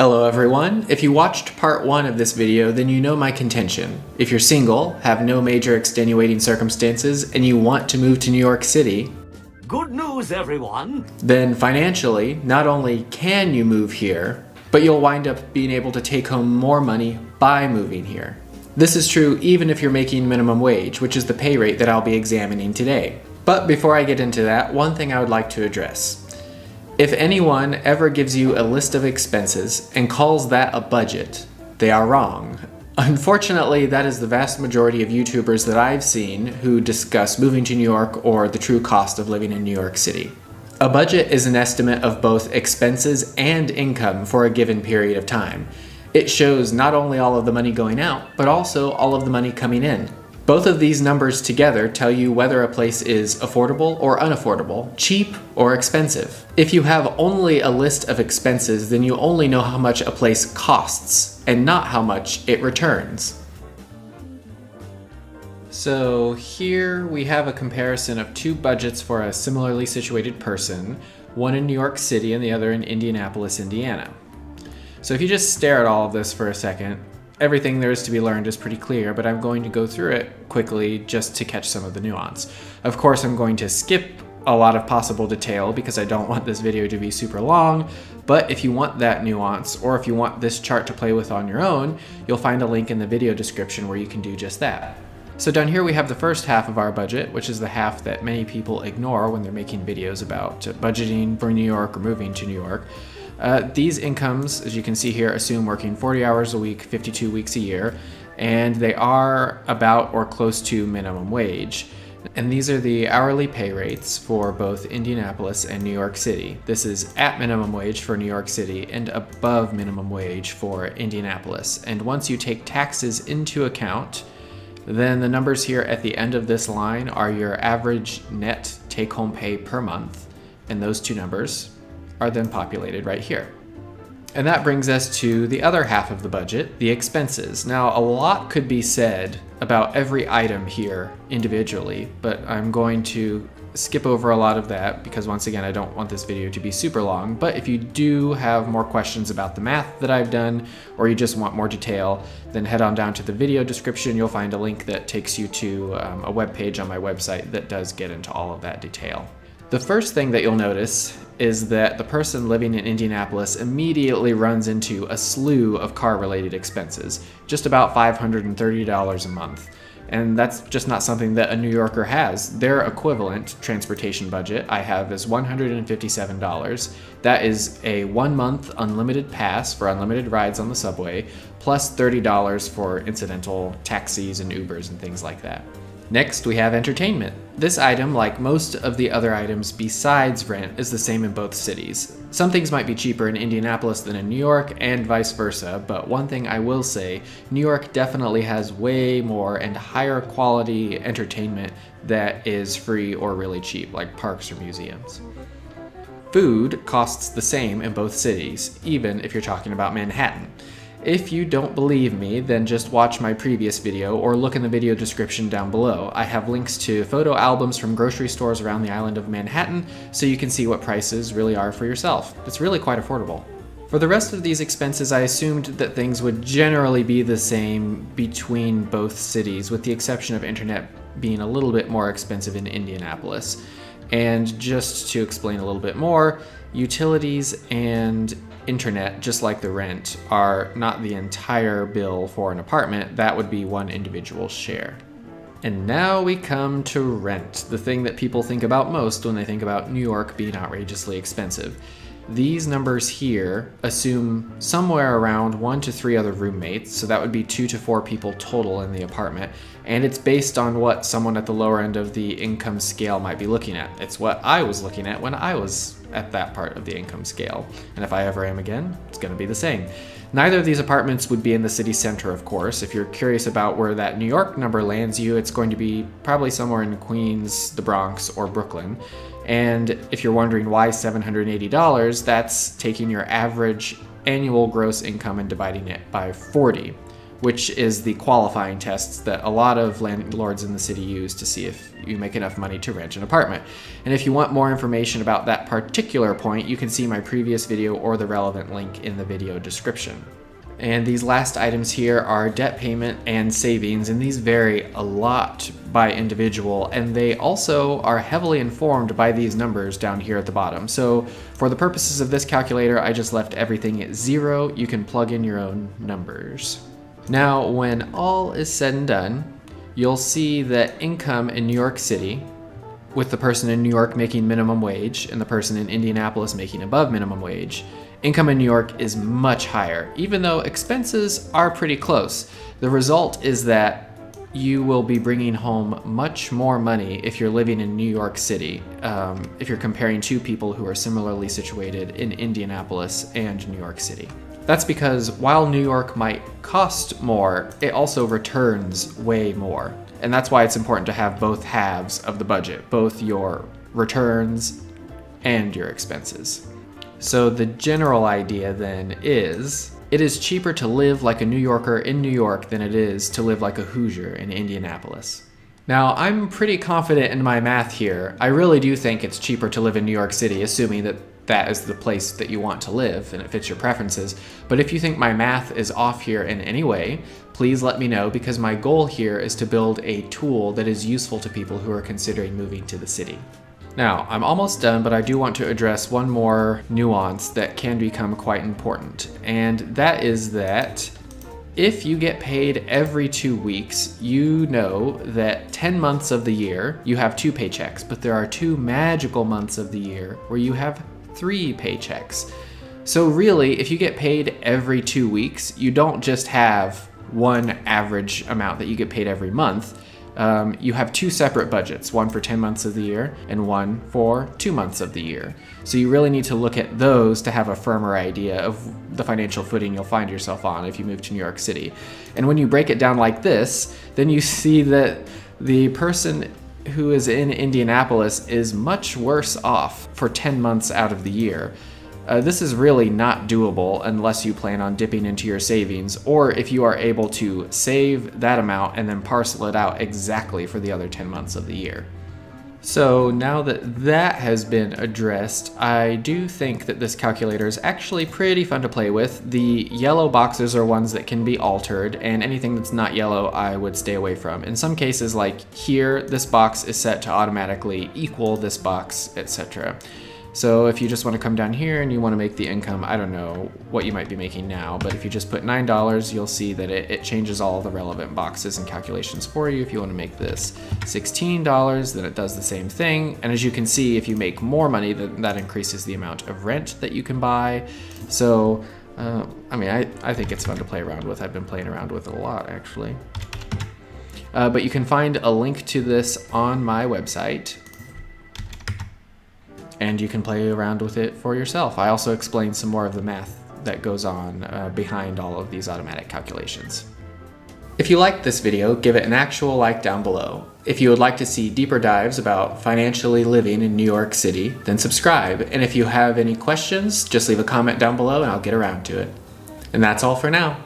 Hello everyone. If you watched part 1 of this video, then you know my contention. If you're single, have no major extenuating circumstances, and you want to move to New York City, good news, everyone! Then financially, not only can you move here, but you'll wind up being able to take home more money by moving here. This is true even if you're making minimum wage, which is the pay rate that I'll be examining today. But before I get into that, one thing I would like to address. If anyone ever gives you a list of expenses and calls that a budget, they are wrong. Unfortunately, that is the vast majority of YouTubers that I've seen who discuss moving to New York or the true cost of living in New York City. A budget is an estimate of both expenses and income for a given period of time. It shows not only all of the money going out, but also all of the money coming in. Both of these numbers together tell you whether a place is affordable or unaffordable, cheap or expensive. If you have only a list of expenses, then you only know how much a place costs and not how much it returns. So here we have a comparison of two budgets for a similarly situated person, one in New York City and the other in Indianapolis, Indiana. So if you just stare at all of this for a second, everything there is to be learned is pretty clear, but I'm going to go through it quickly just to catch some of the nuance. Of course, I'm going to skip a lot of possible detail because I don't want this video to be super long, but if you want that nuance, or if you want this chart to play with on your own, you'll find a link in the video description where you can do just that. So down here we have the first half of our budget, which is the half that many people ignore when they're making videos about budgeting for New York or moving to New York. These incomes, as you can see here, assume working 40 hours a week, 52 weeks a year, and they are about or close to minimum wage. And these are the hourly pay rates for both Indianapolis and New York City. This is at minimum wage for New York City and above minimum wage for Indianapolis. And once you take taxes into account, then the numbers here at the end of this line are your average net take-home pay per month, and those two numbers are then populated right here. And that brings us to the other half of the budget, the expenses. Now, a lot could be said about every item here individually, but I'm going to skip over a lot of that because once again, I don't want this video to be super long. But if you do have more questions about the math that I've done, or you just want more detail, then head on down to the video description. You'll find a link that takes you to a web page on my website that does get into all of that detail. The first thing that you'll notice is that the person living in Indianapolis immediately runs into a slew of car-related expenses, just about $530 a month. And that's just not something that a New Yorker has. Their equivalent transportation budget I have is $157. That is a 1-month unlimited pass for unlimited rides on the subway, plus $30 for incidental taxis and Ubers and things like that. Next, we have entertainment. This item, like most of the other items besides rent, is the same in both cities. Some things might be cheaper in Indianapolis than in New York, and vice versa, but one thing I will say, New York definitely has way more and higher quality entertainment that is free or really cheap, like parks or museums. Food costs the same in both cities, even if you're talking about Manhattan. If you don't believe me, then just watch my previous video or look in the video description down below. I have links to photo albums from grocery stores around the island of Manhattan so you can see what prices really are for yourself. It's really quite affordable. For the rest of these expenses, I assumed that things would generally be the same between both cities, with the exception of internet being a little bit more expensive in Indianapolis. And just to explain a little bit more, utilities and internet, just like the rent, are not the entire bill for an apartment. That would be one individual share. And now we come to rent, the thing that people think about most when they think about New York being outrageously expensive. These numbers here assume somewhere around 1 to 3 other roommates, so that would be 2 to 4 people total in the apartment, and it's based on what someone at the lower end of the income scale might be looking at. It's what I was looking at when I was at that part of the income scale, and if I ever am again, it's going to be the same. Neither of these apartments would be in the city center, of course. If you're curious about where that New York number lands you, it's going to be probably somewhere in Queens, the Bronx, or Brooklyn. And if you're wondering why $780, that's taking your average annual gross income and dividing it by 40. which is the qualifying tests that a lot of landlords in the city use to see if you make enough money to rent an apartment. And if you want more information about that particular point, you can see my previous video or the relevant link in the video description. And these last items here are debt payment and savings, and these vary a lot by individual, and they also are heavily informed by these numbers down here at the bottom. So for the purposes of this calculator, I just left everything at 0. You can plug in your own numbers. Now, when all is said and done, you'll see that income in New York City, with the person in New York making minimum wage and the person in Indianapolis making above minimum wage, income in New York is much higher, even though expenses are pretty close. The result is that you will be bringing home much more money if you're living in New York City, if you're comparing two people who are similarly situated in Indianapolis and New York City. That's because while New York might cost more, it also returns way more. And that's why it's important to have both halves of the budget, both your returns and your expenses. So the general idea then is, it is cheaper to live like a New Yorker in New York than it is to live like a Hoosier in Indianapolis. Now, I'm pretty confident in my math here. I really do think it's cheaper to live in New York City, assuming that that is the place that you want to live and it fits your preferences. But if you think my math is off here in any way, please let me know, because my goal here is to build a tool that is useful to people who are considering moving to the city. Now, I'm almost done, but I do want to address one more nuance that can become quite important, and that is that if you get paid every 2 weeks, you know that 10 months of the year you have 2 paychecks, but there are 2 magical months of the year where you have 3 paychecks. So really, if you get paid every 2 weeks, you don't just have one average amount that you get paid every month. You have 2 separate budgets, one for 10 months of the year and one for 2 months of the year. So you really need to look at those to have a firmer idea of the financial footing you'll find yourself on if you move to New York City. And when you break it down like this, then you see that the person who is in Indianapolis is much worse off for 10 months out of the year. This is really not doable unless you plan on dipping into your savings, or if you are able to save that amount and then parcel it out exactly for the other 10 months of the year. So now that that has been addressed, I do think that this calculator is actually pretty fun to play with. The yellow boxes are ones that can be altered, and anything that's not yellow I would stay away from. In some cases, like here, this box is set to automatically equal this box, etc. So if you just want to come down here and you want to make the income, I don't know what you might be making now, but if you just put $9, you'll see that it changes all the relevant boxes and calculations for you. If you want to make this $16, then it does the same thing. And as you can see, if you make more money, then that increases the amount of rent that you can buy. So, I think it's fun to play around with. I've been playing around with it a lot, actually. But you can find a link to this on my website, and you can play around with it for yourself. I also explain some more of the math that goes on behind all of these automatic calculations. If you liked this video, give it an actual like down below. If you would like to see deeper dives about financially living in New York City, then subscribe. And if you have any questions, just leave a comment down below and I'll get around to it. And that's all for now.